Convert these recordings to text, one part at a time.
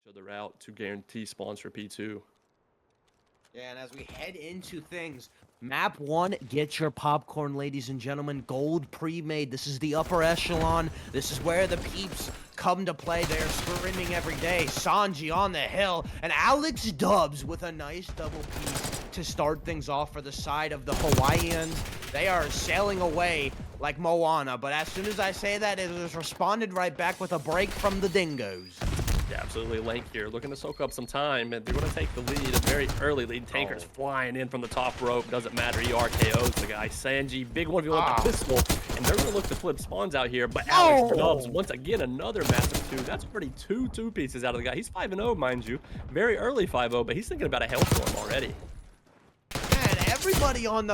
to the route to guarantee spawns for P2. Yeah, and as we head into things, map 1, get your popcorn, ladies and gentlemen. Gold Premade. This is the upper echelon. This is where the peeps come to play. They're screaming every day. Sanji on the hill, and Alex Dubs with a nice double piece to start things off for the side of the Hawaiians. They are sailing away like Moana, but as soon as I say that, it was responded right back with a break from the Dingoes. Yeah, absolutely. Lank here looking to soak up some time, and they're going to take the lead. A very early lead. Tankers flying in from the top rope. Doesn't matter. He RKOs the guy. Sanji, big 1v1 with the pistol, and they're going to look to flip spawns out here. But Alex Dubs, once again, another massive 2. That's already two pieces out of the guy. He's 5-0, mind you. Very early 5-0, but he's thinking about a Hellstorm already. Man, everybody on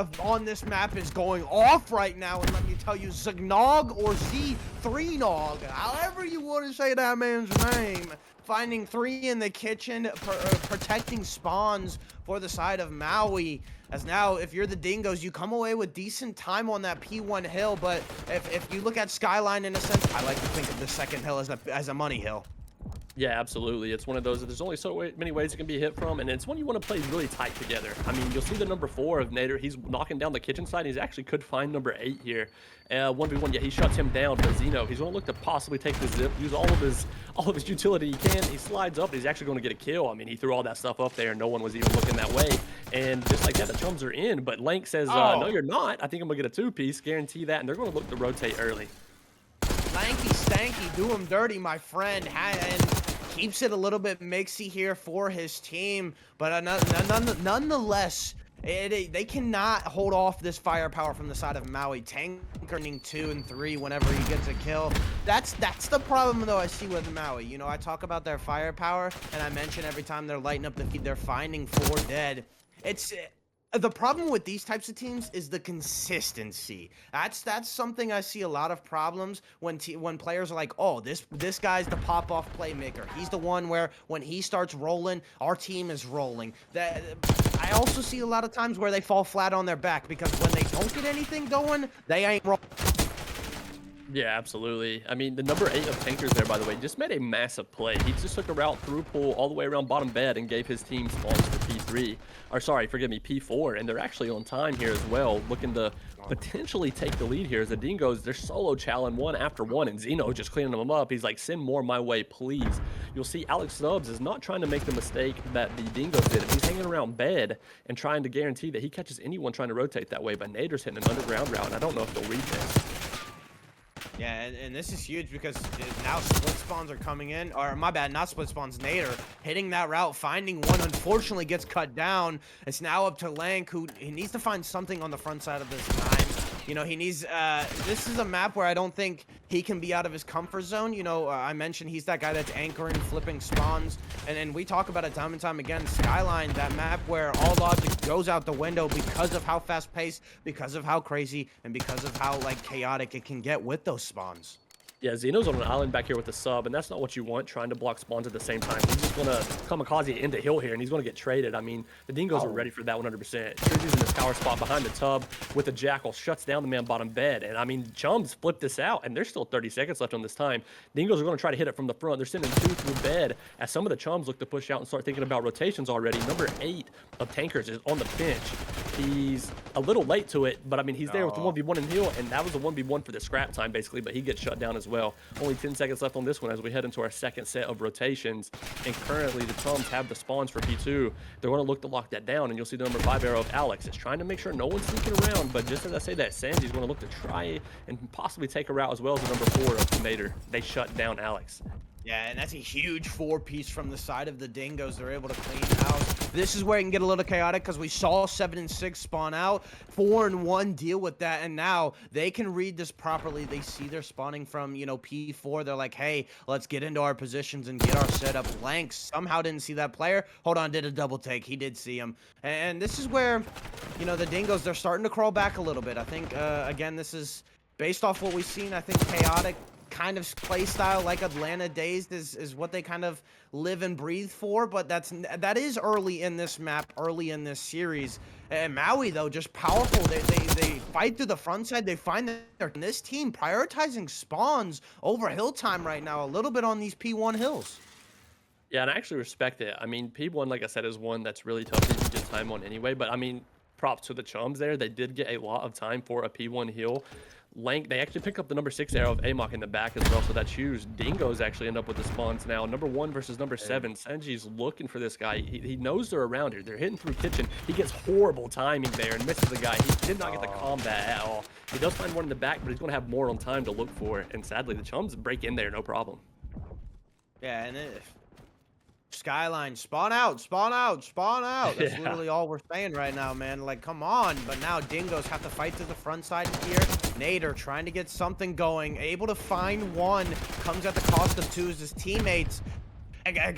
this map is going off right now, and let me tell you, Zignog or Z3Nog, however you want to say that man's name, finding 3 in the kitchen, protecting spawns for the side of Maui. As now, if you're the Dingoes, you come away with decent time on that P1 hill, but if you look at Skyline in a sense, I like to think of the second hill as a money hill. Yeah, absolutely. It's one of those that there's only so many ways it can be hit from, and it's one you want to play really tight together. I mean, you'll see the number 4 of Nader. He's knocking down the kitchen side. He's actually could find number 8 here. 1v1, yeah, he shuts him down, but Zeno, he's going to look to possibly take the zip, use all of his utility he can. He slides up, he's actually going to get a kill. I mean, he threw all that stuff up there, and no one was even looking that way. And just like that, the Chums are in, but Lank says, no, you're not. I think I'm going to get a 2-piece, guarantee that, and they're going to look to rotate early. Lanky Stanky, do him dirty, my friend, and keeps it a little bit mixy here for his team, but nonetheless, they cannot hold off this firepower from the side of Maui. Tankering 2 and 3 whenever he gets a kill. That's the problem, though, I see with Maui. You know, I talk about their firepower, and I mention every time they're lighting up the feed, they're finding 4 dead. The problem with these types of teams is the consistency. That's something I see a lot of problems when players are like, oh, this guy's the pop-off playmaker. He's the one where when he starts rolling, our team is rolling. I also see a lot of times where they fall flat on their back because when they don't get anything going, they ain't rolling. Yeah, absolutely. I mean, the number 8 of Tankers there, by the way, just made a massive play. He just took a route through pool all the way around bottom bed and gave his team spawns for P3. Or sorry, forgive me, P4. And they're actually on time here as well, looking to potentially take the lead here as the Dingoes, they're solo challenging one after one, and Zeno just cleaning them up. He's like, send more my way, please. You'll see Alex Stubbs is not trying to make the mistake that the Dingoes did. He's hanging around bed and trying to guarantee that he catches anyone trying to rotate that way, but Nader's hitting an underground route, and I don't know if they'll reach this. Yeah, and this is huge because now split spawns are coming in, or my bad, not split spawns, Nader hitting that route, finding one, unfortunately gets cut down. It's now up to Lank, who he needs to find something on the front side of this time. You know, he needs, this is a map where I don't think he can be out of his comfort zone. You know, I mentioned he's that guy that's anchoring, flipping spawns, and we talk about it time and time again. Skyline, that map where all logic goes out the window because of how fast-paced, because of how crazy, and because of how, like, chaotic it can get with those spawns. Yeah, Zeno's on an island back here with the sub, and that's not what you want, trying to block spawns at the same time. He's just going to kamikaze into hill here, and he's going to get traded. I mean, the Dingoes are ready for that 100%. He's using this power spot behind the tub with the Jackal, shuts down the man bottom bed. And, I mean, Chums flipped this out, and there's still 30 seconds left on this time. Dingoes are going to try to hit it from the front. They're sending 2 through bed as some of the Chums look to push out and start thinking about rotations already. Number 8 of Tankers is on the bench. He's a little late to it, but, I mean, he's there with the 1v1 in hill, and that was a 1v1 for the scrap time, basically, but he gets shut down as well. Only 10 seconds left on this one as we head into our second set of rotations. And currently, the Chums have the spawns for P2. They're going to look to lock that down, and you'll see the number 5 arrow of Alex. It's trying to make sure no one's sneaking around, but just as I say that, Sanji's going to look to try and possibly take a route as well as the number 4 of Nader. They shut down Alex. Yeah, and that's a huge 4-piece from the side of the Dingoes. They're able to clean house. This is where it can get a little chaotic because we saw 7 and 6 spawn out, 4 and 1 deal with that, and now they can read this properly. They see they're spawning from, you know, P4. They're like, hey, let's get into our positions and get our setup. Lank somehow didn't see that player. Hold on, did a double take. He did see him. And this is where, you know, the Dingoes, they're starting to crawl back a little bit. I think, again, this is based off what we've seen. I think chaotic kind of play style like Atlanta Dazed is what they kind of live and breathe for, but that is early in this map, early in this series. And Maui, though, just powerful. They fight through the front side. They find that this team prioritizing spawns over hill time right now, a little bit on these P1 hills. Yeah, and I actually respect it. I mean, P1, like I said, is one that's really tough to get time on anyway. But I mean, props to the Chums there. They did get a lot of time for a P1 heal. Lank, they actually pick up the number 6 arrow of Amok in the back as well, so that's huge. Dingoes actually end up with the spawns now. Number 1 versus number 7. Senji's looking for this guy. He knows they're around here. They're hitting through kitchen. He gets horrible timing there and misses the guy. He did not get the combat at all. He does find one in the back, but he's going to have more on time to look for. And sadly, the Chums break in there, no problem. Yeah, and Skyline, spawn out, spawn out, spawn out. That's Yeah. literally all we're saying right now, man. Like, come on. But now Dingoes have to fight to the front side here. Nader trying to get something going, able to find one. Comes at the cost of two as his teammates.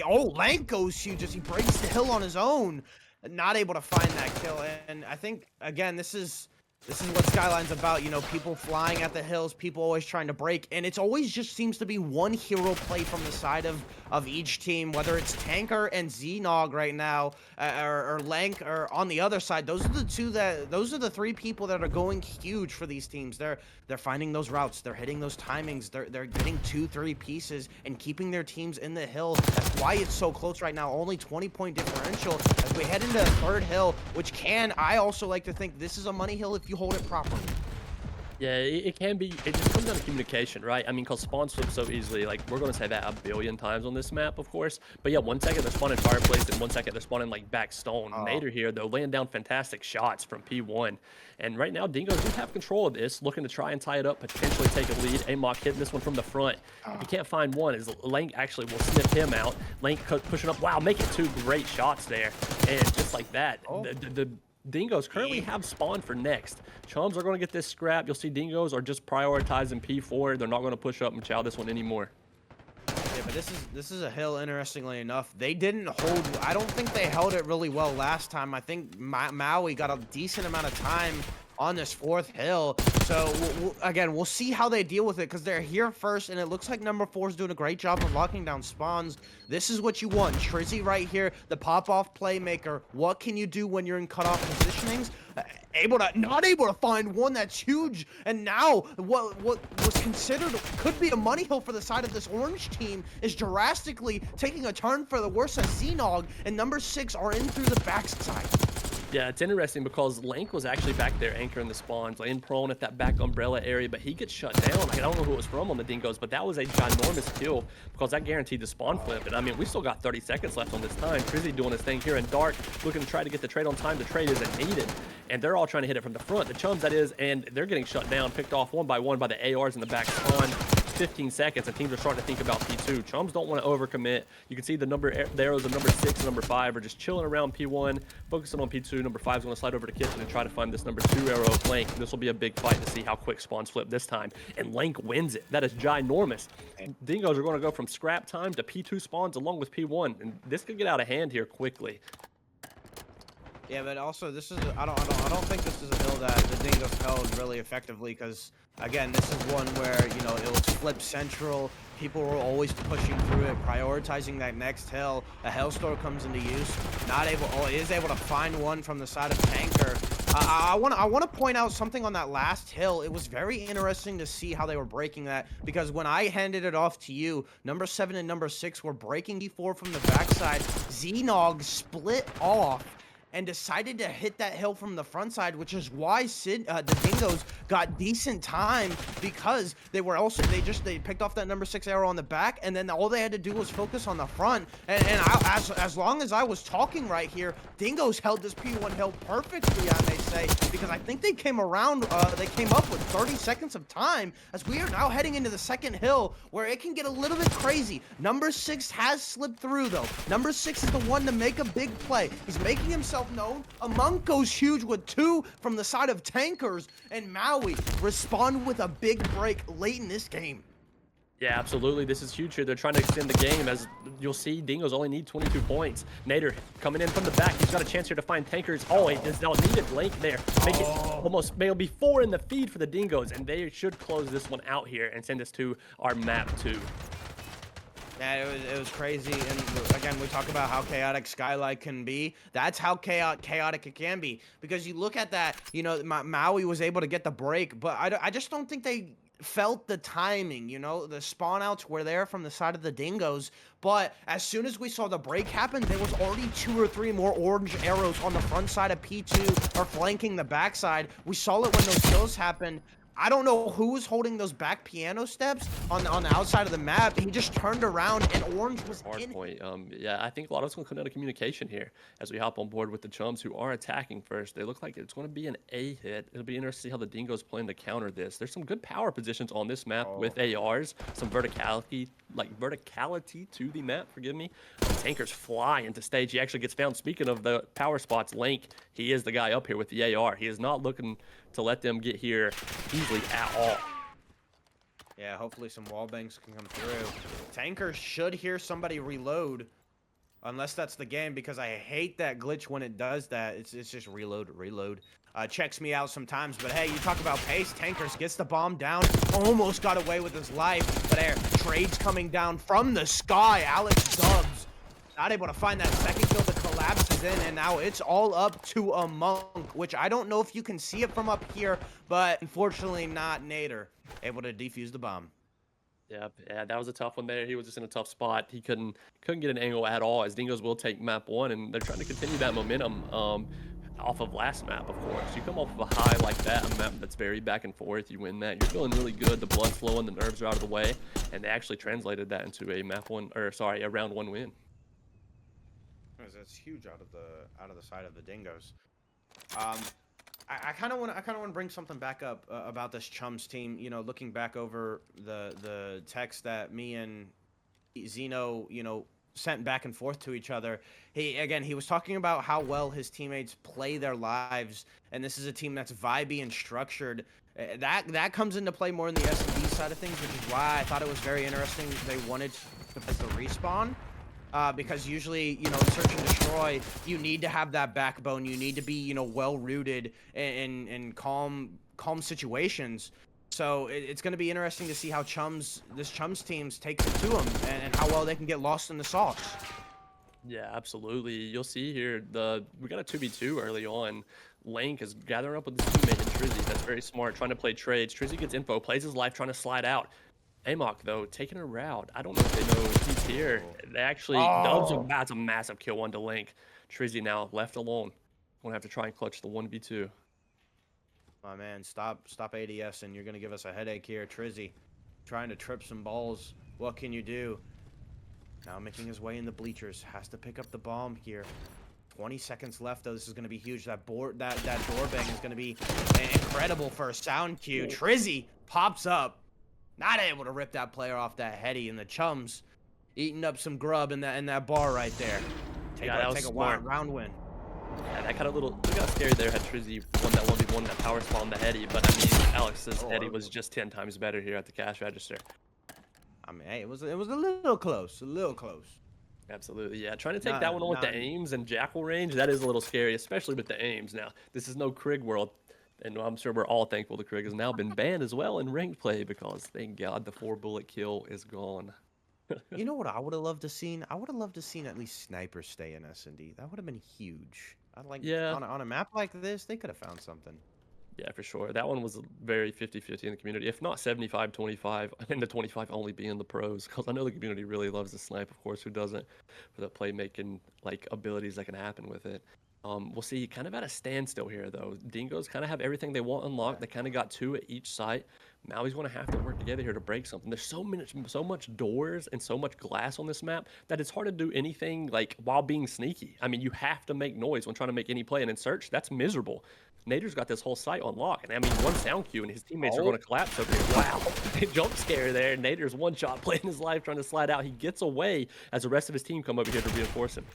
Oh, Lank goes huge as he breaks the hill on his own. Not able to find that kill. And I think, again, this is what Skyline's about, you know, people flying at the hills, people always trying to break, and it's always just seems to be one hero play from the side of each team, whether it's Tanker and Xenog right now, or Lank, or on the other side. Those are the three people that are going huge for these teams. They're finding those routes, they're hitting those timings, they're getting 2-3 pieces and keeping their teams in the hill. That's why it's so close right now, only 20-point differential as we head into the third hill, which I also like to think this is a money hill if you hold it properly. Yeah, it can be. It just comes down to communication, right? I mean, because spawns flip so easily. Like, we're going to say that a billion times on this map, of course. But yeah, 1 second they're spawning fireplace, and 1 second they're spawning, like, back stone. Nader here, though, laying down fantastic shots from P1. And right now, Dingoes do have control of this, looking to try and tie it up, potentially take a lead. Amok hitting this one from the front. If he can't find one, as Lank actually will sniff him out. Lank pushing up. Wow, making 2 great shots there. And just like that, the Dingoes currently have spawn for next. Chums are going to get this scrap. You'll see Dingoes are just prioritizing P4. They're not going to push up and chow this one anymore. Yeah, but this is a hill, interestingly enough. They didn't hold, I don't think they held it really well last time. I think Maui got a decent amount of time on this 4th hill. So, again, we'll see how they deal with it because they're here first, and it looks like number 4 is doing a great job of locking down spawns. This is what you want. Trizzy right here, the pop-off playmaker. What can you do when you're in cutoff positionings? Not able to find one that's huge. And now, what was considered could be a money hill for the side of this orange team is drastically taking a turn for the worse as Xenog and number 6 are in through the backside. Yeah, it's interesting because Lank was actually back there anchoring the spawns, laying prone at that back umbrella area, but he gets shut down. I don't know who it was from on the Dingoes, but that was a ginormous kill because that guaranteed the spawn flip. And I mean, we still got 30 seconds left on this time. Trizzy doing his thing here in dark, looking to try to get the trade on time. The trade isn't needed, and they're all trying to hit it from the front. The Chums, that is, and they're getting shut down, picked off one by one by the ARs in the back spawn. 15 seconds, and teams are starting to think about P2. Chums don't want to overcommit. You can see the arrows of number 6 and number 5 are just chilling around P1, focusing on P2. Number 5 is going to slide over to kitchen and try to find this number 2 arrow of Lank. This will be a big fight to see how quick spawns flip this time, and Lank wins it. That is ginormous. Dingoes are going to go from scrap time to P2 spawns along with P1, and this could get out of hand here quickly. Yeah, but also this is I don't think this is a hill that the Dingoes held really effectively because again, this is one where, you know, it was flip central. People were always pushing through it, prioritizing that next hill. A Hellstorm comes into use. Is able to find one from the side of Tanker. I want to point out something on that last hill. It was very interesting to see how they were breaking that because when I handed it off to you, number 7 and number 6 were breaking D4 from the backside. Xenog split off and decided to hit that hill from the front side, which is why the Dingoes got decent time because they picked off that number 6 arrow on the back, and then all they had to do was focus on the front. And as long as I was talking right here, Dingoes held this P1 hill perfectly, I may say, because I think they came up with 30 seconds of time as we are now heading into the second hill where it can get a little bit crazy. Number 6 has slipped through though. Number 6 is the one to make a big play. He's making himself known. A Monk goes huge with 2 from the side of Tankers, and Maui respond with a big break late in this game. Yeah, absolutely. This is huge here. They're trying to extend the game. As you'll see, Dingoes only need 22 points. Nader coming in from the back. He's got a chance here to find Tankers. Oh, he does not need a Blank there. Make it almost, it'll be 4 in the feed for the Dingoes, and they should close this one out here and send us to our map 2. Yeah, it was crazy, and again, we talk about how chaotic Skylight can be. That's how chaotic it can be, because you look at that, you know, Maui was able to get the break, but I just don't think they felt the timing, you know, the spawn outs were there from the side of the Dingoes, but as soon as we saw the break happen, there was already 2 or 3 more orange arrows on the front side of P2 or flanking the backside. We saw it when those kills happened. I don't know who was holding those back piano steps on the outside of the map. He just turned around and orange was Hard in. point. Yeah, I think a lot of it's going to come down to communication here as we hop on board with the Chums who are attacking first. They look like it's going to be an A hit. It'll be interesting to see how the Dingoes plan to counter this. There's some good power positions on this map with ARs, some verticality to the map. Forgive me. Tankers fly into stage. He actually gets found. Speaking of the power spots, Link, he is the guy up here with the AR. He is not looking to let them get here easily at all. Yeah, hopefully some wall bangs can come through. Tanker should hear somebody reload, unless that's the game, because I hate that glitch when it does that. It's just reload. Checks me out sometimes, but hey, you talk about pace. Tankers gets the bomb down, almost got away with his life, but there, trades coming down from the sky. Alex Dubs not able to find that second kill. The collapses in, and now it's all up to a Monk, which I don't know if you can see it from up here, but unfortunately not Nader able to defuse the bomb. Yeah, that was a tough one there. He was just in a tough spot. He couldn't get an angle at all, as Dingoes will take map 1, and they're trying to continue that momentum off of last map, of course. You come off of a high like that, a map that's very back and forth, you win that, you're feeling really good, the blood's flowing, the nerves are out of the way, and they actually translated that into a round 1 win. That's huge out of the side of the Dingoes. I kind of want to bring something back up about this Chums team. You know, looking back over the text that me and Zeno, you know, sent back and forth to each other. He was talking about how well his teammates play their lives, and this is a team that's vibey and structured. That comes into play more in the S&D side of things, which is why I thought it was very interesting they wanted to put the respawn. Because usually, you know, in search and destroy, you need to have that backbone. You need to be, you know, well rooted in calm situations. So it's going to be interesting to see how this Chums teams takes it to them, and how well they can get lost in the sauce. Yeah, absolutely. You'll see here we got a 2v2 early on. Lank is gathering up with his teammate in Trizzy. That's very smart, trying to play trades. Trizzy gets info, plays his life, trying to slide out. Amok, though, taking a route. I don't know if they know he's here. They actually, that's a massive kill one to Link. Trizzy now left alone. Gonna have to try and clutch the 1v2. My man, stop ADS, and you're gonna give us a headache here. Trizzy trying to trip some balls. What can you do? Now making his way in the bleachers. Has to pick up the bomb here. 20 seconds left, though. This is gonna be huge. That door bang is gonna be incredible for a sound cue. Trizzy pops up. Not able to rip that player off that heady, and the Chums eating up some grub in that bar right there. Take a round win. Yeah, that kind of scary there had Trizzy won that 1v1, that power spawn the heady, but I mean, Alex's heady was just 10 times better here at the cash register. I mean, hey, it was a little close, Absolutely, yeah. Trying to take that one on with the aims and jackal range, that is a little scary, especially with the aims. Now, this is no Krig world. And I'm sure we're all thankful the Krig has now been banned as well in ranked play, because thank God the 4-bullet kill is gone. You know what I would have loved to seen? I would have loved to seen at least snipers stay in S&D. That would have been huge. On a map like this, they could have found something. Yeah, for sure. That one was very 50-50 in the community, if not 75-25, and the 25 only being the pros, because I know the community really loves the snipe, of course, who doesn't, for the playmaking abilities that can happen with it. We'll see, kind of at a standstill here, though. Dingoes kind of have everything they want unlocked. They kind of got 2 at each site. Maui's going to have to work together here to break something. There's so much doors and so much glass on this map that it's hard to do anything while being sneaky. I mean, you have to make noise when trying to make any play, and in search, that's miserable. Nader's got this whole site on lock, and I mean, one sound cue and his teammates are going to collapse over here. Wow, jump scare there. Nader's one shot playing his life, trying to slide out. He gets away as the rest of his team come over here to reinforce him.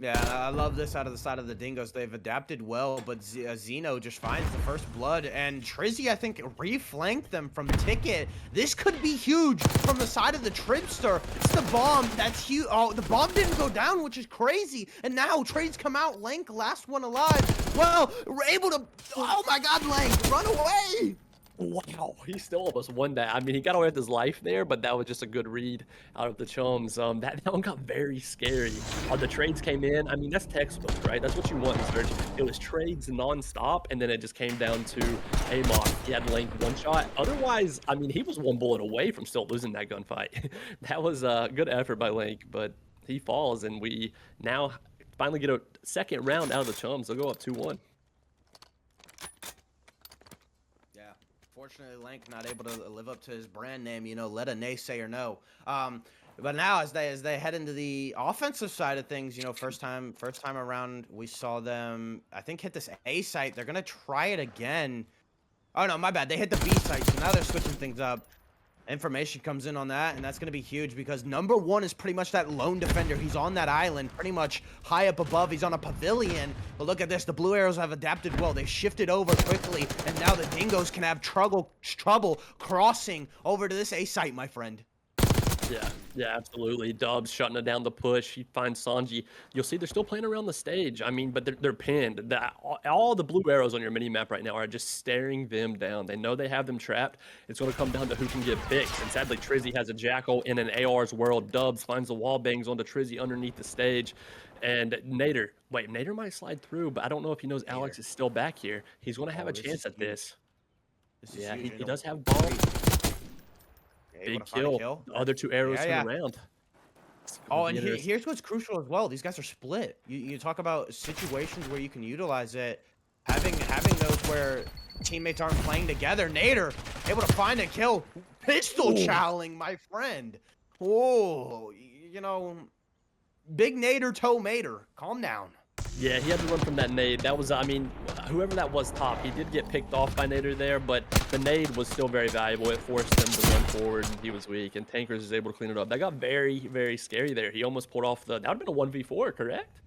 Yeah, I love this out of the side of the Dingoes. They've adapted well, but Zeno just finds the first blood, and Trizzy, I think, reflanked them from Ticket. This could be huge from the side of the Tripster. It's the bomb. That's huge. Oh, the bomb didn't go down, which is crazy. And now trades come out. Lank, last one alive. Well, we're able to... Oh, my God, Lank, run away. Wow, he still almost won that. I mean, he got away with his life there, but that was just a good read out of the Chums. That one got very scary. The trades came in. I mean, that's textbook, right? That's what you want in Surge. It was trades nonstop, and then it just came down to Amok. He had Link one shot. Otherwise, I mean, he was one bullet away from still losing that gunfight. That was a good effort by Link, but he falls, and we now finally get a second round out of the Chums. They'll go up 2-1. Yeah. Fortunately, Lank not able to live up to his brand name, let a naysayer know. But now as they head into the offensive side of things, first time around we saw them, I think, hit this A site. They're gonna try it again. Oh no, my bad. They hit the B site, so now they're switching things up. Information comes in on that, and that's going to be huge because number one is pretty much that lone defender. He's on that island, pretty much high up above. He's on a pavilion. But look at this. The Blue Arrows have adapted well. They shifted over quickly, and now the Dingoes can have trouble crossing over to this A site, my friend. Yeah, absolutely. Dubs shutting down the push. He finds Sanji. You'll see they're still playing around the stage. I mean, but they're pinned. All the blue arrows on your mini map right now are just staring them down. They know they have them trapped. It's going to come down to who can get picked. And sadly, Trizzy has a Jackal in an AR's world. Dubs finds the wall bangs onto Trizzy underneath the stage. And Nader might slide through, but I don't know if he knows Alex is still back here. He's going to have a chance at this. Yeah, he does have bomb. Big kill. The other two arrows turn around. Oh, and here's what's crucial as well. These guys are split. You talk about situations where you can utilize it. Having those where teammates aren't playing together. Nader able to find a kill. Pistol choweling, my friend. Whoa, big Nader toe mater. Calm down. Yeah, he had to run from that nade. That was, I mean, whoever that was top, he did get picked off by Nader there, but the nade was still very valuable. It forced him to run forward, and he was weak, and Tankers is able to clean it up. That got very, very scary there. He almost pulled off that would have been a 1v4, correct?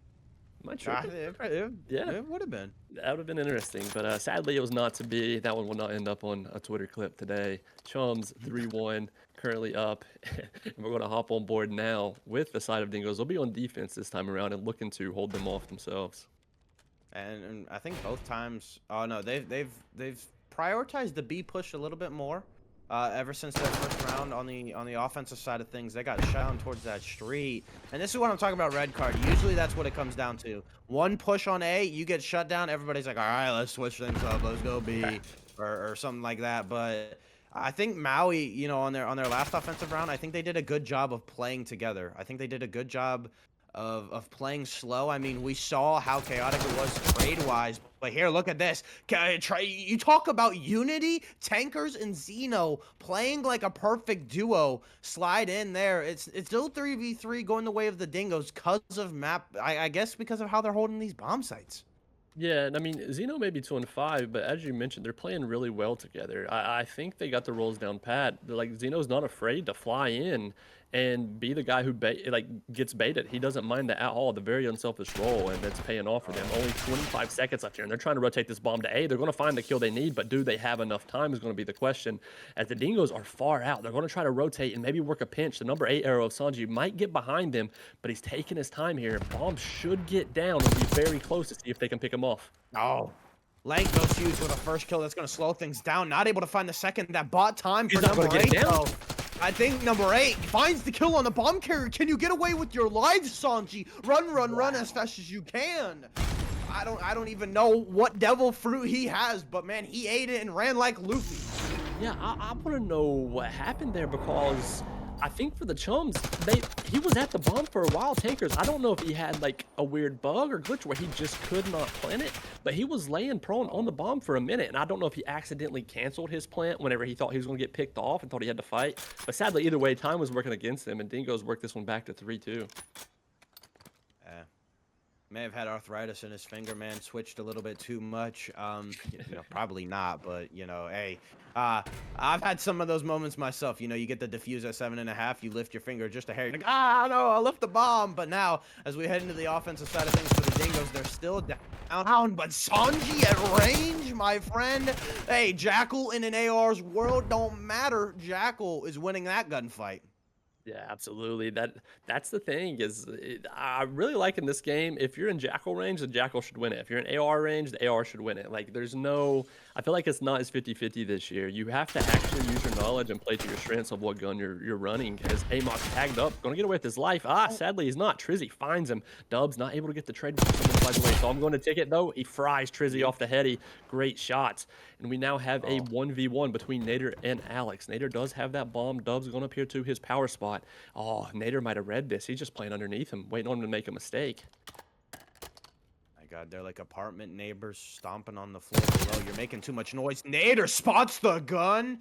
Am I tripping? Yeah, it would have been. That would have been interesting, but sadly it was not to be. That one will not end up on a Twitter clip today. Chums 3-1, currently up. And we're going to hop on board now with the side of Dingoes. They'll be on defense this time around and looking to hold them off themselves. And I think both times, oh no, they've prioritized the B push a little bit more. Ever since that first round on the offensive side of things, they got shot down towards that street. And this is what I'm talking about, red card. Usually that's what it comes down to. One push on A, you get shut down. Everybody's like, all right, let's switch things up. Let's go B or something like that. But I think Maui, on their last offensive round, I think they did a good job of playing together. I think they did a good job of playing slow. I mean, we saw how chaotic it was trade-wise, but here, look at this. You talk about unity, Tankers and Xeno playing like a perfect duo. Slide in there. It's still 3v3 going the way of the Dingoes because of map, I guess because of how they're holding these bomb sites. Yeah, and I mean, Xeno may be 2-5, but as you mentioned, they're playing really well together. I think they got the roles down pat. Like, Xeno's not afraid to fly in and be the guy who gets baited. He doesn't mind that at all. The very unselfish role, and it's paying off for them. Only 25 seconds left here, and they're trying to rotate this bomb to A. They're going to find the kill they need, but do they have enough time is going to be the question. As the Dingoes are far out, they're going to try to rotate and maybe work a pinch. The number 8 arrow of Sanji might get behind them, but he's taking his time here. Bomb should get down and be very close to see if they can pick him off. Oh. Lank goes huge with a first kill. That's going to slow things down. Not able to find the second. That bought time for number 8, though. I think number 8 finds the kill on the bomb carrier. Can you get away with your life, Sanji? Run as fast as you can. I don't even know what devil fruit he has, but man, he ate it and ran like Luffy. Yeah, I want to know what happened there, because I think for the Chums, he was at the bomb for a while, Tankers. I don't know if he had like a weird bug or glitch where he just could not plant it, but he was laying prone on the bomb for a minute, and I don't know if he accidentally canceled his plant whenever he thought he was going to get picked off and thought he had to fight. But sadly, either way, time was working against him, and Dingoes worked this one back to 3-2. May have had arthritis in his finger, man. Switched a little bit too much. Probably not, but hey, I've had some of those moments myself. You get the defuse at 7.5, you lift your finger just a hair. You're like, no, I left the bomb. But now, as we head into the offensive side of things for the Dingoes, they're still down. But Sanji at range, my friend. Hey, Jackal in an AR's world don't matter. Jackal is winning that gunfight. Yeah, absolutely. That's the thing I really like in this game. If you're in Jackal range, the Jackal should win it. If you're in AR range, the AR should win it. Like, there's no, I feel like it's not as 50-50 this year. You have to actually use your knowledge and play to your strengths of what gun you're running. As Amok's tagged up, gonna get away with his life. Sadly he's not. Trizzy finds him. Dubs not able to get the trade before someone flies away. So I'm going to take it though. He fries Trizzy off the heady. Great shots. And we now have a 1v1 between Nader and Alex. Nader does have that bomb. Dubs going up here to his power spot. Oh, Nader might have read this. He's just playing underneath him, waiting on him to make a mistake. God, they're like apartment neighbors stomping on the floor below. You're making too much noise. Nader spots the gun.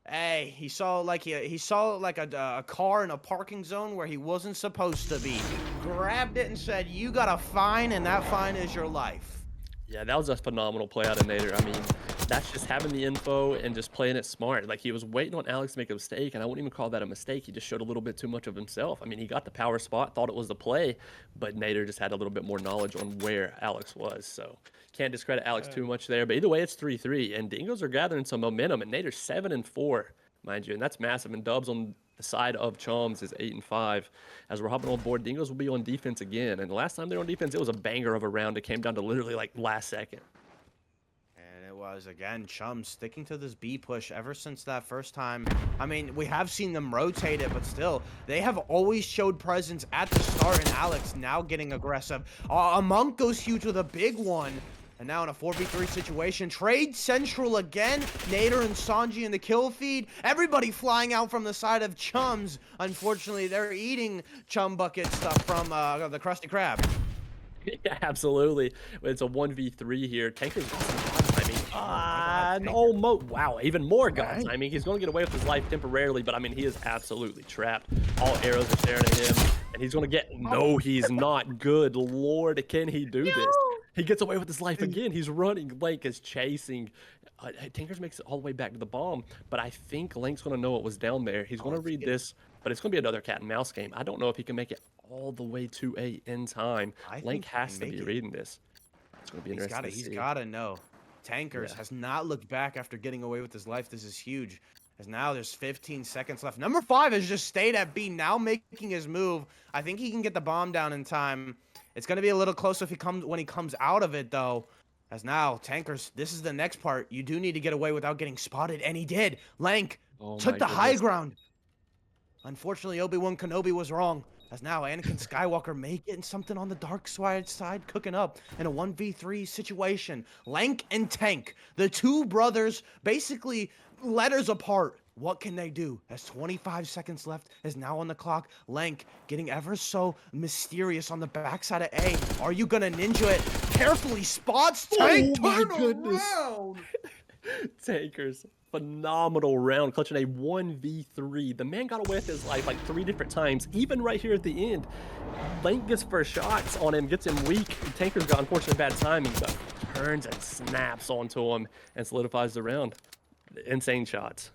Hey, he saw like a car in a parking zone where he wasn't supposed to be. Grabbed it and said, "You got a fine, and that fine is your life." Yeah, that was a phenomenal play out of Nader. I mean, that's just having the info and just playing it smart. Like, he was waiting on Alex to make a mistake, and I wouldn't even call that a mistake. He just showed a little bit too much of himself. I mean, he got the power spot, thought it was the play, but Nader just had a little bit more knowledge on where Alex was. So can't discredit Alex too much there. But either way, it's 3-3, and Dingoes are gathering some momentum, and Nader's 7-4, mind you, and that's massive. And Dubs on the side of Chums is 8-5. As we're hopping on board, Dingoes will be on defense again. And the last time they were on defense, it was a banger of a round. It came down to literally like last second. And it was, again, Chums sticking to this B push ever since that first time. I mean, we have seen them rotate it, but still, they have always showed presence at the start, and Alex now getting aggressive. A Monk goes huge with a big one. And now in a 4v3 situation, trade central again. Nader and Sanji in the kill feed. Everybody flying out from the side of Chums. Unfortunately, they're eating Chum Bucket stuff from the Krusty Krab. Yeah, absolutely. It's a 1v3 here. Tanker's got some gun timing. Almost. Wow, even more gun timing. He's going to get away with his life temporarily, but I mean, he is absolutely trapped. All arrows are staring at him, and he's going to get. No, he's not. Good Lord, can he do this? He gets away with his life again. He's running. Lank is chasing. Tankers makes it all the way back to the bomb, but I think Lank's going to know what was down there. He's going to read this, but it's going to be another cat and mouse game. I don't know if he can make it all the way to A in time. Lank has to be reading this. It's going to be interesting. He's got to know. Tankers has not looked back after getting away with his life. This is huge. As now there's 15 seconds left. Number 5 has just stayed at B, now making his move. I think he can get the bomb down in time. It's going to be a little closer when he comes out of it, though. As now, Tankers, this is the next part. You do need to get away without getting spotted, and he did. Lank took the high ground. Unfortunately, Obi-Wan Kenobi was wrong. As now, Anakin Skywalker may get something on the dark side cooking up in a 1v3 situation. Lank and Tank, the two brothers, basically letters apart. What can they do? As 25 seconds left is now on the clock. Lank getting ever so mysterious on the backside of A. Are you gonna ninja it? Carefully spots Tank. Oh my goodness. Tankers, phenomenal round, clutching a 1v3. The man got away with his life like 3 different times, even right here at the end. Lank gets first shots on him, gets him weak. Tankers got unfortunate bad timing, but turns and snaps onto him and solidifies the round. Insane shots.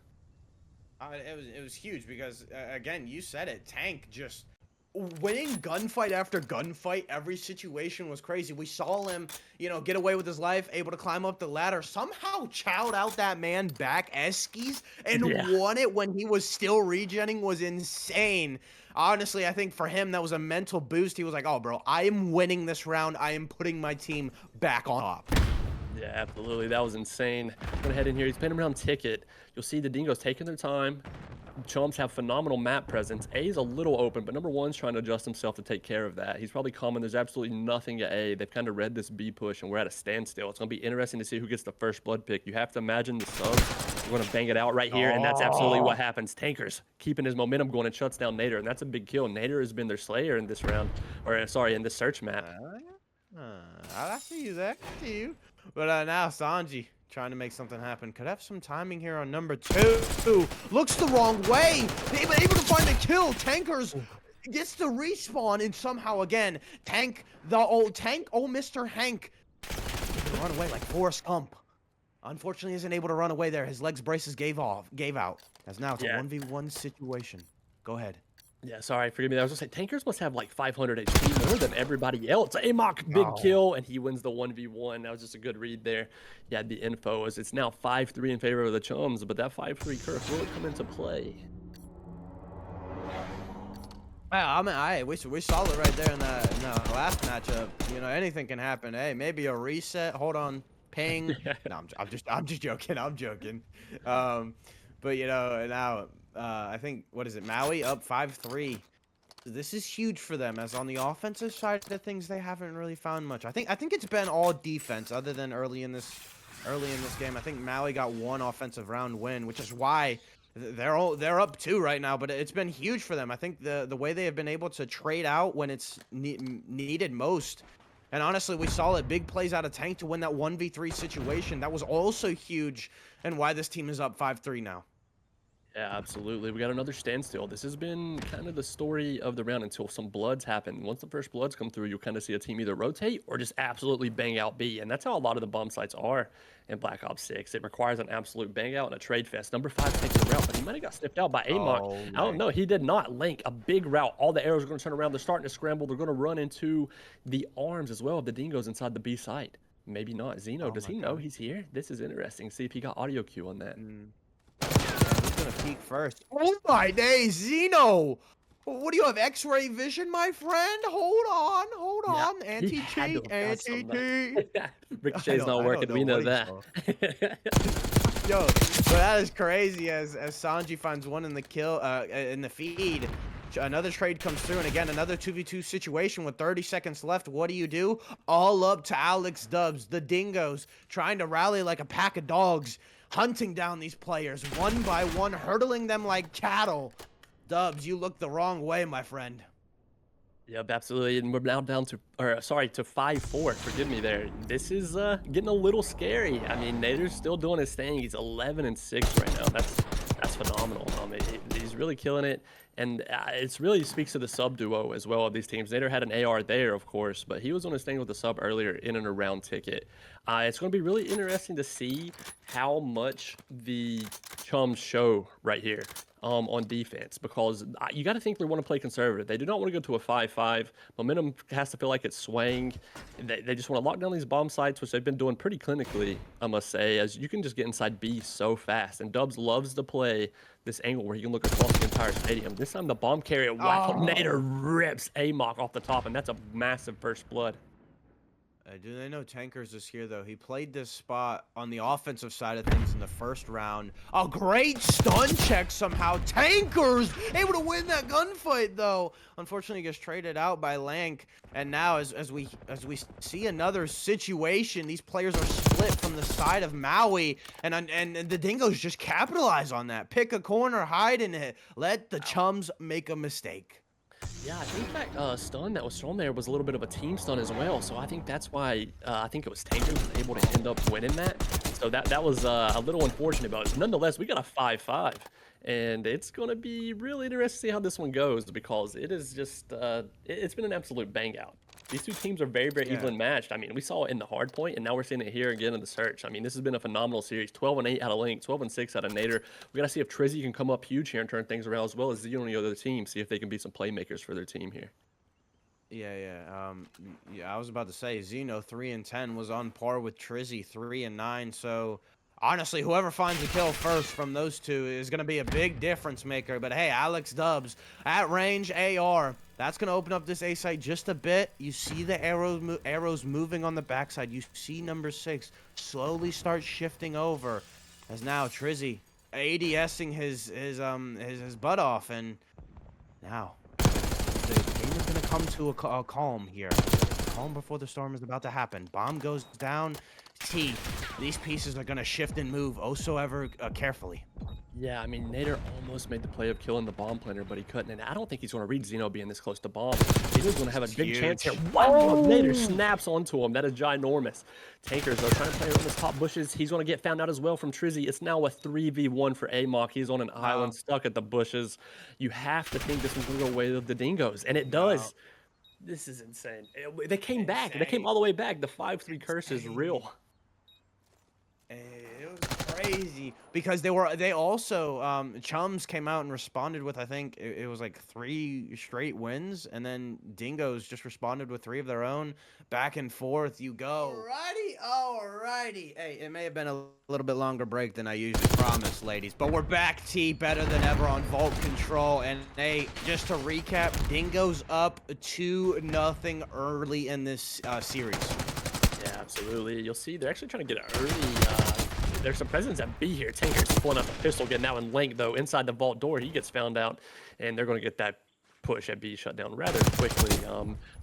It was huge because, again, you said it. Tank just winning gunfight after gunfight. Every situation was crazy. We saw him, get away with his life, able to climb up the ladder, somehow chowed out that man back Eskies and won it when he was still regenning. Was insane. Honestly, I think for him, that was a mental boost. He was like, oh, bro, I am winning this round. I am putting my team back on top. Yeah, absolutely. That was insane. I'm gonna head in here. He's playing around ticket. You'll see the Dingoes taking their time. Chums have phenomenal map presence. A is a little open, but number 1's trying to adjust himself to take care of that. He's probably calm, and there's absolutely nothing at A. They've kind of read this B push, and we're at a standstill. It's going to be interesting to see who gets the first blood pick. You have to imagine the subs are going to bang it out right here, and that's absolutely what happens. Tankers keeping his momentum going and shuts down Nader, and that's a big kill. Nader has been their slayer in this round, or sorry, in this search map. I see you there. I see you. But now Sanji trying to make something happen. Could have some timing here on number 2. Looks the wrong way. Able to find the kill. Tankers gets the respawn, and somehow again, old Mr. Hank run away like Forrest Gump. Unfortunately, isn't able to run away there. His legs braces gave out. As now it's a 1v1 situation. Go ahead. Yeah, sorry, forgive me. I was gonna say Tankers must have like 500 HP more than everybody else. Amok, big kill, and he wins the 1v1. That was just a good read there. Yeah, the info is it's now 5-3 in favor of the Chums, but that 5-3 curve will come into play. Wow, I mean, we saw it right there in the last matchup. Anything can happen. Hey, maybe a reset. Hold on. Ping. No, I'm just joking. I'm joking. But you know, now I think what is it? Maui up 5-3. This is huge for them, as on the offensive side of things, they haven't really found much. I think it's been all defense, other than early in this game. I think Maui got one offensive round win, which is why they're up 2 right now. But it's been huge for them. I think the way they have been able to trade out when it's needed most. And honestly, we saw it, big plays out of Tank to win that 1v3 situation. That was also huge, and why this team is up 5-3 now. Yeah, absolutely. We got another standstill. This has been kind of the story of the round until some bloods happen. Once the first bloods come through, you'll kind of see a team either rotate or just absolutely bang out B. And that's how a lot of the bomb sites are in Black Ops 6. It requires an absolute bang out and a trade fest. Number 5 taking the route, but he might have got sniffed out by Amok. Oh, I don't know. He did not. Link, a big route. All the arrows are going to turn around. They're starting to scramble. They're going to run into the arms as well of the Dingoes inside the B site. Maybe not. Zeno, does he know he's here? This is interesting. See if he got audio cue on that. Who's gonna peek first? Oh my days, Zeno! What do you have, X-ray vision, my friend? Hold on. Anti-cheat, anti-cheat. Ricochet's not working. We know that. Yo, but that is crazy. As Sanji finds one in the kill, in the feed. Another trade comes through, and again, another 2v2 situation with 30 seconds left. What do? All up to Alex Dubs, the Dingoes, trying to rally like a pack of dogs, hunting down these players one by one, hurdling them like cattle. Dubs, you look the wrong way, my friend. Yep, absolutely. And we're now down to, to 5-4. Forgive me there. This is getting a little scary. I mean, Nader's still doing his thing. He's 11-6 right now. That's phenomenal. He's really killing it. And it really speaks to the sub duo as well of these teams. Nader had an AR there, of course, but he was on his thing with the sub earlier in and around Ticket. It's going to be really interesting to see how much the Chums show right here on defense, because you got to think they want to play conservative. They do not want to go to a 5-5. Momentum has to feel like it's swaying. They just want to lock down these bomb sites, which they've been doing pretty clinically, I must say, as you can just get inside B so fast. And Dubs loves to play this angle where he can look across the entire stadium. This time the bomb carrier, wow, Nader rips Amok off the top, and that's a massive first blood. Do they know Tankers is here, though? He played this spot on the offensive side of things in the first round. A great stun check somehow. Tankers able to win that gunfight, though. Unfortunately, gets traded out by Lank. And now, as we see another situation, these players are split from the side of Maui, and the Dingoes just capitalize on that. Pick a corner, hide in it. Let the Chums make a mistake. Yeah, I think that stun that was thrown there was a little bit of a team stun as well. So I think that's why I think it was Tankers was able to end up winning that. So that was a little unfortunate, but nonetheless, we got a 5-5. And it's going to be really interesting to see how this one goes, because it is just, it's been an absolute bang out. These two teams are very, very evenly matched. I mean, we saw it in the hard point, and now we're seeing it here again in the search. I mean, this has been a phenomenal series. 12-8 out of Link, 12-6 out of Nader. We got to see if Trizzy can come up huge here and turn things around, as well as Zeno and the other team, see if they can be some playmakers for their team here. Yeah, I was about to say, Zeno 3-10 was on par with Trizzy 3-9, so honestly, whoever finds a kill first from those two is going to be a big difference maker. But hey, Alex Dubs at range AR. That's going to open up this A site just a bit. You see the arrows moving on the backside. You see number 6 slowly start shifting over, as now Trizzy ADSing his butt off, and now the game is going to come to a calm here. Calm before the storm is about to happen. Bomb goes down. These pieces are going to shift and move oh so ever carefully. Yeah, I mean, Nader almost made the play of killing the bomb planter, but he couldn't. And I don't think he's going to read Zeno being this close to bomb. Nader's going to have a big chance here. Wow, Nader snaps onto him. That is ginormous. Tankers, though, trying to play around his top bushes. He's going to get found out as well from Trizzy. It's now a 3v1 for Amok. He's on an island stuck at the bushes. You have to think this one's going to go away with the Dingoes, and it does. This is insane. They came back. They came all the way back. The 5-3 curse is real. It was crazy because they also Chums came out and responded with, I think it was like 3 straight wins, and then Dingoes just responded with 3 of their own. Back and forth you go. Alrighty. Hey, it may have been a little bit longer break than I usually promise, ladies, but we're back, better than ever on Vault Control. And hey, just to recap, Dingoes up 2-0 early in this series. Yeah, absolutely. You'll see they're actually trying to get an early. There's some presence at B here. Tanker's pulling out the pistol, getting out in length though. Inside the vault door, he gets found out, and they're going to get that push at B shut down rather quickly.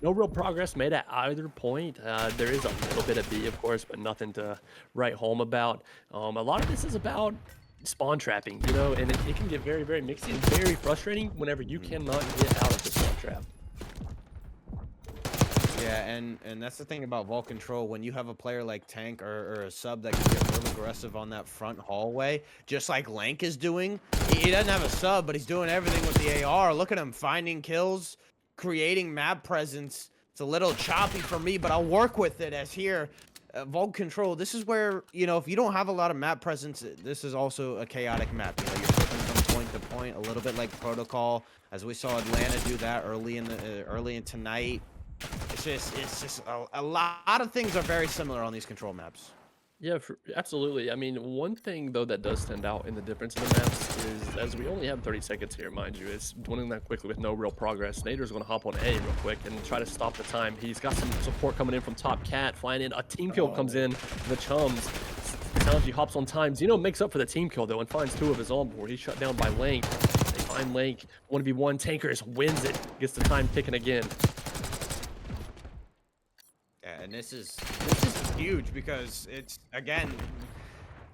No real progress made at either point. There is a little bit of B, of course, but nothing to write home about. A lot of this is about spawn trapping, you know, and it can get very, very mixy and very frustrating whenever you cannot get out of the spawn trap. Yeah, and that's the thing about vault control. When you have a player like Tank or a sub that can get real aggressive on that front hallway, just like Lank is doing. He doesn't have a sub, but he's doing everything with the AR. Look at him finding kills, creating map presence. It's a little choppy for me, but I'll work with it as here. Vault control, this is where, you know, if you don't have a lot of map presence, this is also a chaotic map. You know, you're flipping from point to point, a little bit like Protocol, as we saw Atlanta do that early in tonight. It's just a lot of things are very similar on these control maps. Yeah, absolutely. I mean, one thing though that does stand out in the difference in the maps is, as we only have 30 seconds here, mind you, it's dwindling that quickly with no real progress. Nader's going to hop on A real quick and try to stop the time. He's got some support coming in from top cat, flying in. A team kill comes in. The Chums. Sanji hops on time. Zeno makes up for the team kill though and finds 2 of his own before he's shut down by Lank. They find Lank. 1v1. Tankers wins it. Gets the time ticking again. And this is huge because it's, again,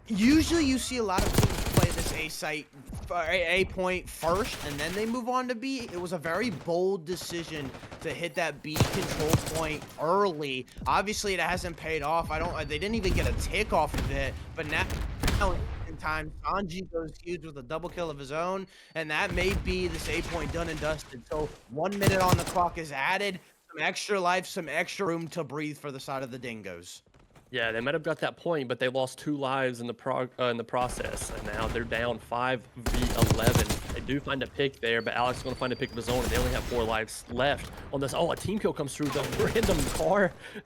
usually you see a lot of teams play this A site, A point first, and then they move on to B. It was a very bold decision to hit that B control point early. Obviously, it hasn't paid off. They didn't even get a tick off of it, but now in time, Sanji goes huge with a double kill of his own, and that may be this A point done and dusted. So 1 minute on the clock is added. Some extra life, some extra room to breathe for the side of the Dingoes. Yeah, they might have got that point, but they lost 2 lives in the process, and now they're down 5v11. They do find a pick there, but Alex is going to find a pick of his own, and they only have 4 lives left on this. Oh, a team kill comes through. The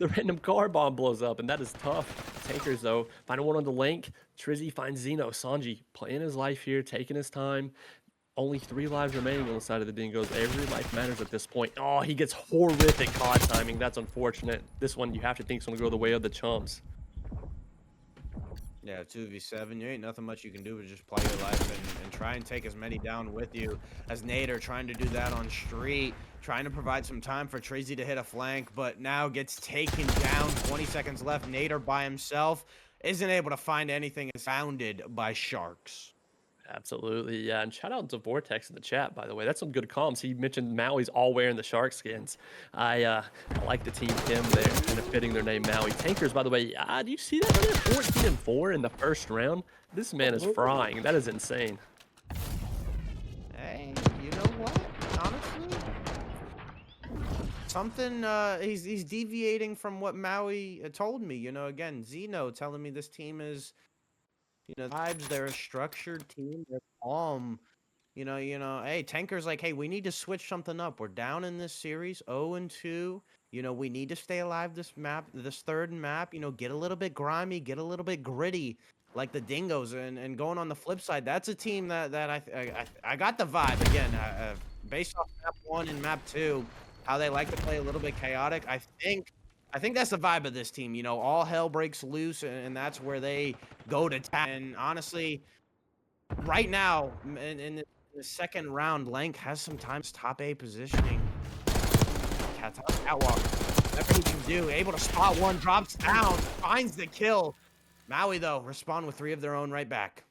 random car bomb blows up, and that is tough. Tankers, though, find one on the Link. Trizzy finds Zeno. Sanji playing his life here, taking his time. Only 3 lives remaining on the side of the Dingoes. Every life matters at this point. Oh, he gets horrific COD timing. That's unfortunate. This one you have to think is going to go the way of the Chums. Yeah, 2v7. You ain't nothing much you can do but just play your life and try and take as many down with you as Nader, trying to do that on street, trying to provide some time for Tracy to hit a flank, but now gets taken down. 20 seconds left. Nader by himself isn't able to find anything. Is founded by Sharks. Absolutely, yeah. And shout out to Vortex in the chat, by the way. That's some good comms. He mentioned Maui's all wearing the shark skins. I like the team Kim there and fitting their name Maui. Tankers, by the way, do you see that? They're 14-4 in the first round. This man is frying. That is insane. Hey, you know what? Honestly, something he's deviating from what Maui told me. You know, again, Zeno telling me this team is, you know, vibes. They're a structured team. They're calm. Hey, Tanker's like, hey, we need to switch something up. We're down in this series, 0-2. You know, we need to stay alive this third map. You know, get a little bit grimy, get a little bit gritty, like the Dingoes. And going on the flip side, that's a team that I got the vibe again, based off map 1 and map 2, how they like to play a little bit chaotic. I think that's the vibe of this team. You know, all hell breaks loose, and that's where they go to tap. And honestly, right now, in the second round, Lank has some times top A positioning. Catwalk, whatever he can do, able to spot one, drops down, finds the kill. Maui, though, respond with 3 of their own right back.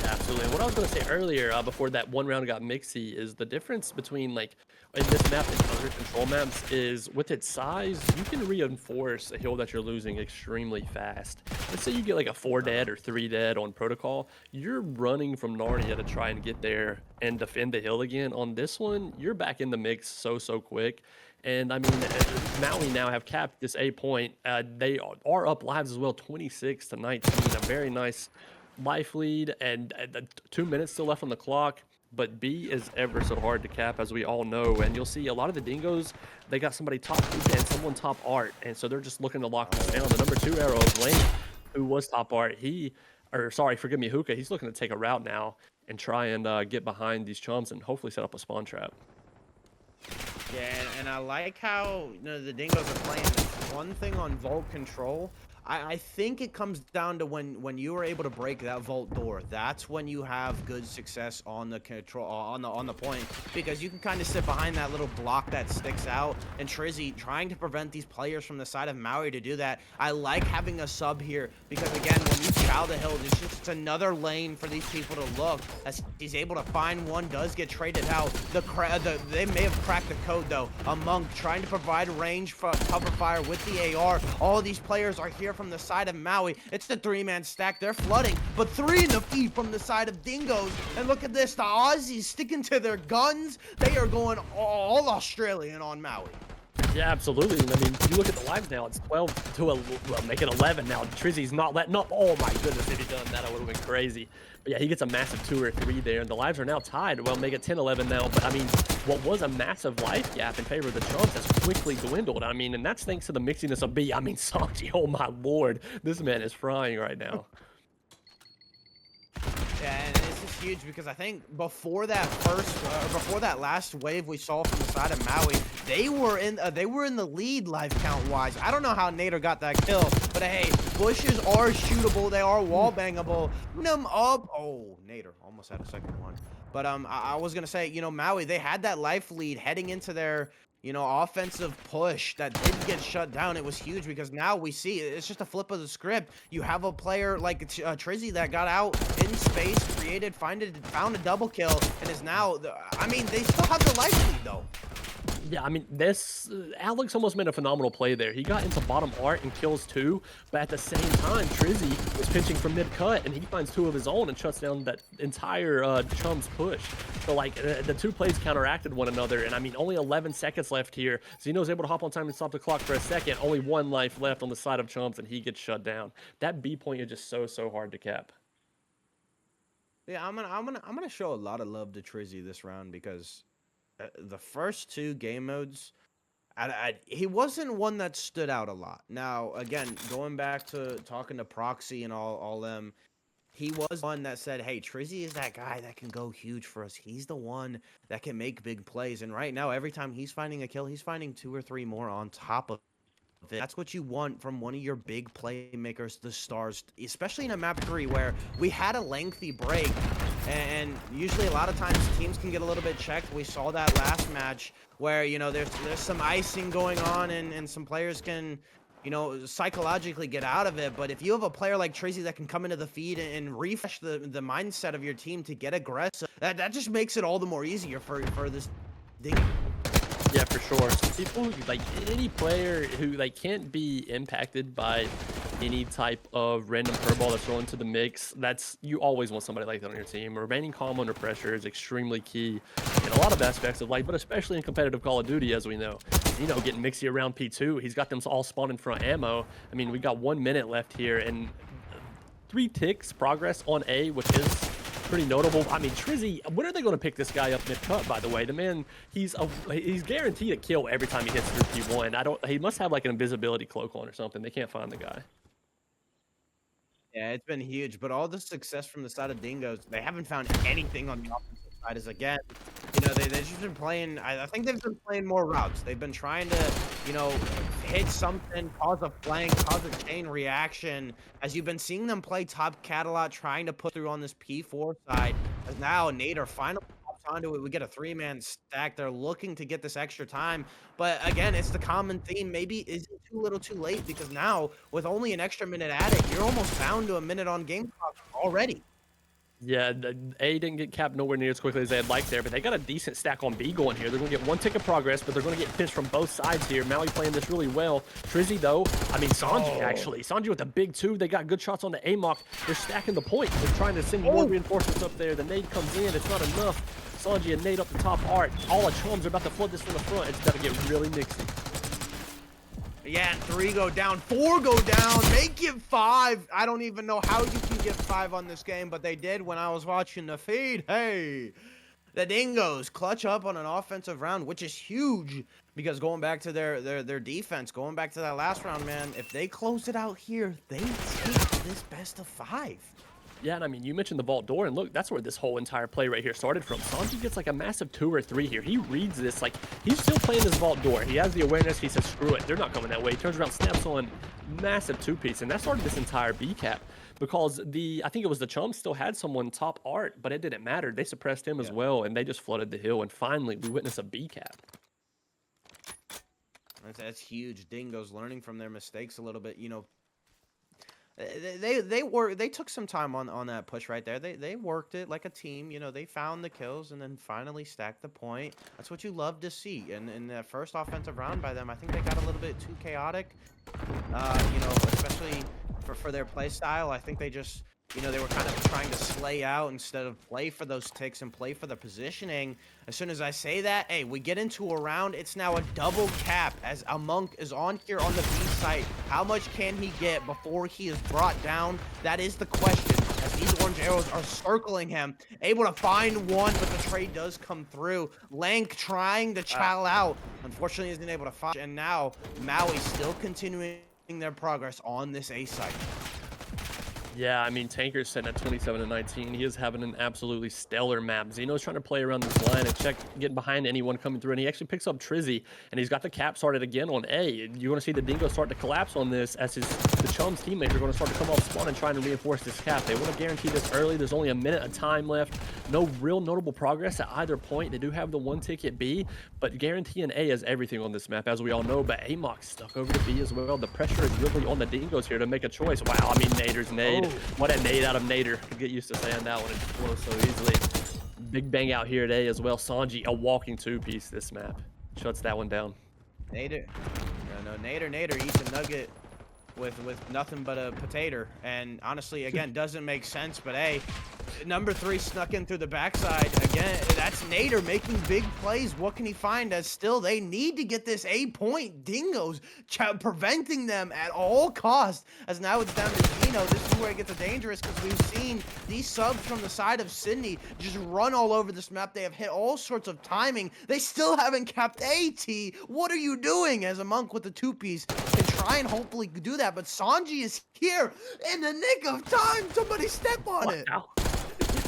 Absolutely. What I was going to say earlier, before that one round got mixy, is the difference between, like, in this map and other control maps is with its size, you can reinforce a hill that you're losing extremely fast. Let's say you get like a 4 dead or 3 dead on Protocol, you're running from Narnia to try and get there and defend the hill again. On this one, you're back in the mix so quick. And I mean, Maui now have capped this A point. They are up lives as well, 26-19. A very nice life lead, and 2 minutes still left on the clock. But B is ever so hard to cap, as we all know. And you'll see a lot of the Dingoes, they got somebody top Hookah and someone top Art. And so they're just looking to lock this down. The number 2 arrow is Lane, who was top Art. Forgive me, Hookah. He's looking to take a route now and try and get behind these Chums and hopefully set up a spawn trap. Yeah, and I like how the Dingoes are playing this one thing on vault control. I think it comes down to when you are able to break that vault door. That's when you have good success on the control on the point, because you can kind of sit behind that little block that sticks out. And Trizzy trying to prevent these players from the side of Maui to do that. I like having a sub here because again, when you chow the hill, it's just another lane for these people to look. As he's able to find one, does get traded out. They may have cracked the code though. A monk trying to provide range for cover fire with the AR. All of these players are here from the side of Maui. It's the 3-man stack. They're flooding, but 3 in the feed from the side of Dingoes. And look at this, the Aussies sticking to their guns. They are going all Australian on Maui. Yeah, absolutely. I mean, you look at the lives now, it's 12 to, well, make it 11 now. Trizzy's not letting up. Oh my goodness, if he'd done that, I would have been crazy. But yeah, he gets a massive 2 or 3 there, and the lives are now tied. Well, make it 10-11 now. But I mean, what was a massive life gap in favor of the Chums has quickly dwindled. I mean, and that's thanks to the mixiness of B. I mean, Sanji, oh my lord, this man is frying right now. Yeah, and this is huge because I think before that last wave we saw from the side of Maui, they were in the lead life count wise. I don't know how Nader got that kill, but hey, bushes are shootable, they are wall bangable. Them up. Oh, Nader almost had a second one. But I was gonna say, Maui, they had that life lead heading into their offensive push that didn't get shut down. It was huge because now we see it's just a flip of the script. You have a player like Trizzy that got out in space, found a double kill, and is now. I mean, they still have the life lead though. Yeah, I mean, Alex almost made a phenomenal play there. He got into bottom art and kills 2, but at the same time, Trizzy was pinching from mid-cut, and he finds 2 of his own and shuts down that entire Chums push. So, like, the 2 plays counteracted one another, and I mean, only 11 seconds left here. Zeno's able to hop on time and stop the clock for a second. Only 1 life left on the side of Chums, and he gets shut down. That B point is just so hard to cap. Yeah, I'm gonna show a lot of love to Trizzy this round because the first 2 game modes, he wasn't one that stood out a lot. Now, again, going back to talking to Proxy and all them, he was one that said, hey, Trizzy is that guy that can go huge for us. He's the one that can make big plays. And right now, every time he's finding a kill, he's finding 2 or 3 more on top of it. That's what you want from one of your big playmakers, the stars, especially in a map 3 where we had a lengthy break. And usually a lot of times teams can get a little bit checked. We saw that last match where, there's some icing going on and some players can, psychologically get out of it. But if you have a player like Tracy that can come into the feed and refresh the mindset of your team to get aggressive, that just makes it all the more easier for this ding. Yeah, for sure. People, like, any player who, like, can't be impacted by any type of random curveball that's thrown into the mix, you always want somebody like that on your team. Remaining calm under pressure is extremely key in a lot of aspects of life, but especially in competitive Call of Duty, as we know. Getting mixy around P2, he's got them all spawned in front ammo. I mean, we got 1 minute left here, and 3 ticks progress on A, which is pretty notable. I mean, Trizzy, when are they going to pick this guy up mid-cut, by the way? The man, he's guaranteed a kill every time he hits through P1. He must have like an invisibility cloak on or something. They can't find the guy. Yeah, it's been huge, but all the success from the side of Dingoes, they haven't found anything on the offensive side. Is again, they've just been playing. I think they've been playing more routes. They've been trying to, hit something, cause a flank, cause a chain reaction. As you've been seeing them play top cat a lot, trying to put through on this P4 side. As now Nader finally pops onto it, we get a 3-man stack. They're looking to get this extra time, but again, it's the common theme. Maybe is it too little, too late? Because now with only an extra minute added, you're almost bound to a minute on game clock already. Yeah, A didn't get capped nowhere near as quickly as they'd like there, but they got a decent stack on B going here. They're going to get 1 tick of progress, but they're going to get pissed from both sides here. Maui playing this really well. Trizzy, though, I mean, Sanji, actually. Sanji with a big 2. They got good shots on the AMOC. They're stacking the point. They're trying to send more reinforcements up there. The nade comes in. It's not enough. Sanji and nade up the top art. All the Chums are about to flood this from the front. It's about to get really mixy. Yeah, 3 go down, 4 go down, make it 5. I don't even know how you can get 5 on this game, but they did when I was watching the feed. Hey, the Dingoes clutch up on an offensive round, which is huge because going back to their defense, going back to that last round, man, if they close it out here, they take this best of 5. Yeah, and I mean, you mentioned the vault door, and look, that's where this whole entire play right here started from. Sanji gets like a massive 2 or 3 here. He reads this, like, he's still playing this vault door. He has the awareness. He says, screw it. They're not coming that way. He turns around, snaps on massive 2-piece, and that started this entire B cap because I think it was the Chums still had someone top art, but it didn't matter. They suppressed him as well, and they just flooded the hill, and finally, we witnessed a B cap. That's huge. Dingoes learning from their mistakes a little bit, you know. They took some time on that push right there. They worked it like a team. You know, they found the kills and then finally stacked the point. That's what you love to see. And in that first offensive round by them, I think they got a little bit too chaotic. You know, especially for their play style. I think they just, you know, they were kind of trying to slay out instead of play for those ticks and play for the positioning. As soon as I say that, hey, we get into a round. It's now a double cap as a Monk is on here on the B site. How much can he get before he is brought down? That is the question. As these orange arrows are circling him, able to find one, but the trade does come through. Lank trying to chow out. Unfortunately, isn't able to find. And now Maui still continuing their progress on this A site. Yeah, I mean, Tanker's sitting at 27-19. He is having an absolutely stellar map. Xeno's trying to play around this line and check, getting behind anyone coming through, and he actually picks up Trizzy, and he's got the cap started again on A. You want to see the Dingo start to collapse on this as the Chums teammates are going to start to come off spawn and trying to reinforce this cap. They want to guarantee this early. There's only a minute of time left. No real notable progress at either point. They do have the 1 ticket B, but guaranteeing A is everything on this map, as we all know. But Amok's stuck over to B as well. The pressure is really on the Dingoes here to make a choice. Wow, I mean, Nader's nade. What a nade out of Nader. Could get used to saying that one. It flows so easily. Big bang out here today as well. Sanji, a walking 2-piece this map. Shuts that one down. Nader. No, Nader eats a nugget with nothing but a potato. And honestly, again, doesn't make sense. But hey, number 3 snuck in through the backside. Again, that's Nader making big plays. What can he find? As still, they need to get this A point. Dingoes preventing them at all costs. As now it's down to Zeno. This is where it gets dangerous because we've seen these subs from the side of Sydney just run all over this map. They have hit all sorts of timing. They still haven't capped AT. What are you doing? As a Monk with the 2-piece can try and hopefully do that. But Sanji is here in the nick of time. Somebody step on it. Wow.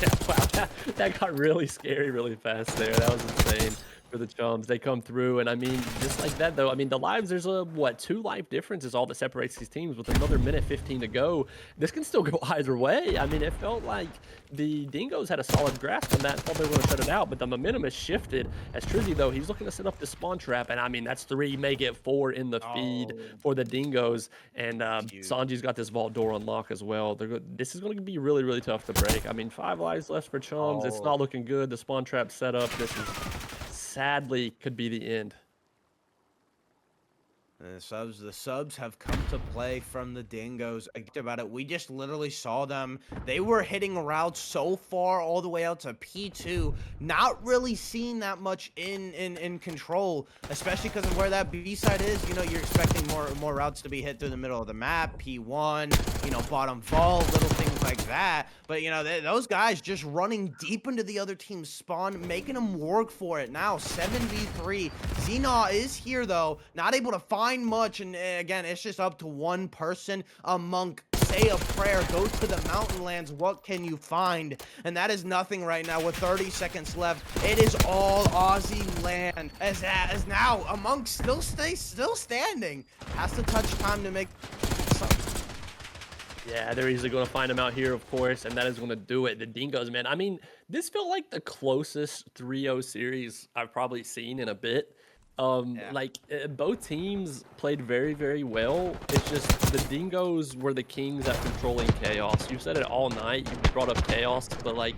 Yeah, wow, that got really scary really fast there. That was insane for the Chums. They come through, and I mean, just like that though, I mean, the lives, there's a, what, 2 life difference is all that separates these teams with another minute 15 to go. This can still go either way. I mean, it felt like the Dingoes had a solid grasp on that, thought they were going to shut it out, but the momentum has shifted. As Trizzy, though, he's looking to set up the spawn trap, and I mean, that's 3, may get 4 in the feed for the Dingoes, and Sanji's got this vault door on lock as well. This is going to be really, really tough to break. I mean, 5 lives left for Chums. It's not looking good. The spawn trap set up. This is sadly could be the end. The subs have come to play from the Dingoes. I get about it. We just literally saw them. They were hitting routes so far all the way out to P2. Not really seeing that much in control, especially because of where that B side is. You know, you're expecting more routes to be hit through the middle of the map. P1, you know, bottom vault, little things like that. But you know, those guys just running deep into the other team's spawn, making them work for it. Now 7v3. Xena is here though, not able to find much, and again, it's just up to one person. A Monk, say a prayer, go to the mountain lands. What can you find? And that is nothing right now with 30 seconds left. It is all Aussie land. As now a Monk still standing. Has to touch time to make something. Yeah, they're easily going to find him out here, of course, and that is going to do it. The Dingoes, man. I mean, this felt like the closest 3-0 series I've probably seen in a bit. Like both teams played very, very well. It's just the Dingoes were the kings at controlling chaos. You said it all night. You brought up chaos, but like